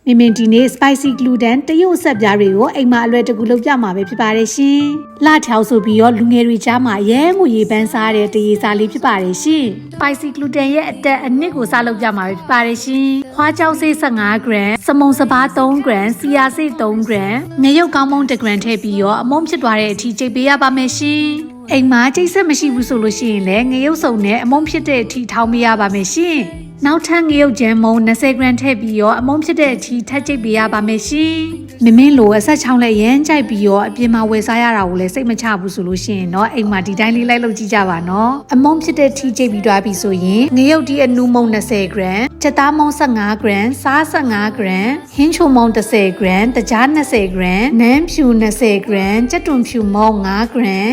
မင်ဒီနေ့ spicy gluten တရုတ်ဆက်ပြားတွေကိုအိမ်မှာအလွယ်တကူလုပ်ပြမှာပဲဖြစ်ပါတယ်ရှင်။လှထောင်ဆိုပြီးတော့လူငယ်တွေကြားမှာရဲငွေရေပန်းစားတဲ့တရေစာလေးဖြစ်ပါတယ်ရှင်။ spicy gluten ရဲ့အတက်အနှစ်ကိုစားလုပ်ပြမှာပဲဖြစ်ပါတယ်ရှင်။ခွားကြောက်ဆေး15 gram စမုံစပါး3 gram စီယာဆေး3 gram ငရုတ်ကောင်းမုံ1 gram ထည့်ပြီးတော့အမုံဖြစ်သွားတဲ့အထိကြိတ်ပေးရပါမယ်ရှင်။အိမ်မှာကျိတ်ဆက်မရှိဘူးဆိုလို့ရှိရင်လည်းငရုတ်စုံနဲ့အမုံဖြစ်တဲ့အထိထောင်းပေးရပါမယ်ရှင်။နောက်ထပ်ငရုတ်ကြမ်းမုံ20 gram ထည့်ပြီးတော့အမုံဖြစ်တဲ့အထိထပ်ကြိတ်ပေးရပါမယ်ရှင်။မင်းလိုအဆက်ချောင်းနဲ့ရမ်းကြိုက်ပြီးတော့အပြင်မှာဝယ်စားရတာကိုလည်းစိတ်မချဘူးဆိုလို့ရှိရင်တော့အိမ်မှာဒီတိုင်းလေးလိုက်လုပ်ကြည့်ကြပါနော်။အမုံဖြစ်တဲ့ထိကြိတ်ပြီးသွားပြီဆိုရင်ငရုတ်ဒီအနူမုံ20 gram ချက်သားမုံ15 gram စား15 gram ဟင်းချိုမုံ10 gram တကြား20 gram နန်းဖြူ20 gram ကြက်တွန်ဖြူမုံ5 gram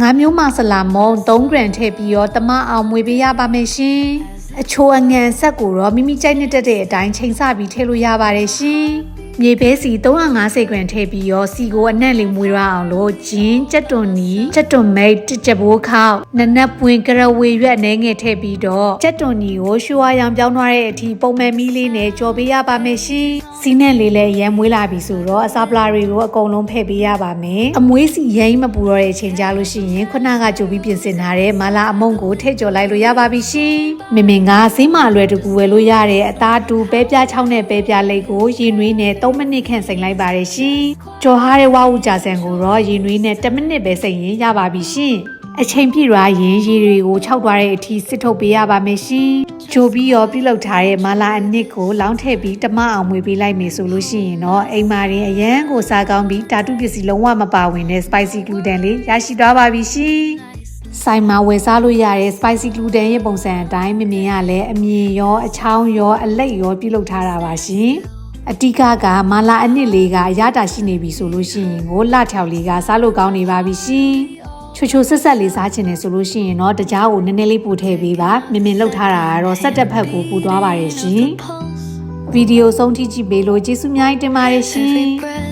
ငါးမျိုးမဆလာမုံ3 gram ထည့်ပြီးတော့တမအောင်မွေပေးရပါမယ်ရှင်။အချိုအငံဆက်ကိုတော့မိမိကြိုက်နေတဲ့အတိုင်းချိန်ဆပြီးထည့်လို့ရပါတယ်ရှင်။မြေပဲစီ350 gram ထည့်ပြီးတော့စီကိုအနက်လေးမွေရအောင်လို့ဂျင်းကြက်တွန်နီကြက်တွန်မိတ်ကြက်ဘိုးခောက်နနက်ပွင့်ကရဝေရွက်အနေငယ်ထည့်ပြီးတော့ကြက်တွန်နီကိုရွှေဝါရောင်ပြောင်းသွားတဲ့အထိပုံမှန်မီးလေးနဲ့ကြော်ပေးရပါမယ်ရှင်။စီးနဲ့လေးလည်းရမ်းမွေးလာပြီဆိုတော့အစာပလာတွေကိုအကုန်လုံးဖဲ့ပေးရပါမယ်။အမွေးစီရိမ့်မပူတော့တဲ့အချိန်ကြာလို့ရှိရင်ခုနကကြိုပြီးပြင်ဆင်ထားတဲ့မလာအမုံကိုထည့်ကြော်လိုက်လို့ရပါပြီရှင်။မင်ကဈေးမှာလွယ်တကူဝယ်လို့ရတဲ့အသားတူပဲပြားချောင်းနဲ့ပဲပြားလိတ်ကိုရေနွေးနဲ့3 မိနစ်ခန့်စိမ်လိုက်ပါတယ်ရှင်။ကြော်ဟားတဲ့ဝါဝူကြာစံကိုတော့ရေနွေးနဲ့10 မိနစ်ပဲစိမ်ရင်ရပါပြီရှင်။အချိန်ပြည့်သွားရင်ရေတွေကိုခြောက်သွားတဲ့အထိစစ်ထုတ်ပေးရပါမယ်ရှင်။ချိုပြီးရောပြုလုပ်ထားတဲ့မလာအနစ်ကိုလောင်းထည့်ပြီးတမအောင်မွေပေးလိုက်မယ်ဆိုလို့ရှိရင်တော့အိမ်မာရင်အရန်ကိုစားကောင်းပြီးဓာတုပစ္စည်းလုံးဝမပါဝင်တဲ့ spicy gluten လေးရရှိသွားပါပြီရှင်။ဆိုင်မှာဝယ်စားလို့ရတဲ့ spicy gluten ရဲ့ပုံစံအတိုင်းမမြင်ရလဲအမြင်ရောအချောင်းရောအလက်ရောပြုလုပ်ထားတာပါရှင်။အတိကကမလာအနစ်လေးကအရတာရှိနေပြီဆိုလို့ရှိရင်ကိုလှထောင်လေးကစားလို့ကောင်းနေပါပြီရှင်။ချိုဆက်လေးစားချင်တယ်ဆိုလို့ရှိရင်တော့တကြားကိုနည်းနည်းလေးပို့ထည့်ပေးပါမင်လောက်ထားတာကတော့ဆက်တက်ဖက်ကိုပို့သွားပါတယ်ရှင်။ဗီဒီယိုဆုံးထိကြည့်ပေးလို့ကျေးဇူးများတင်ပါတယ်ရှင်။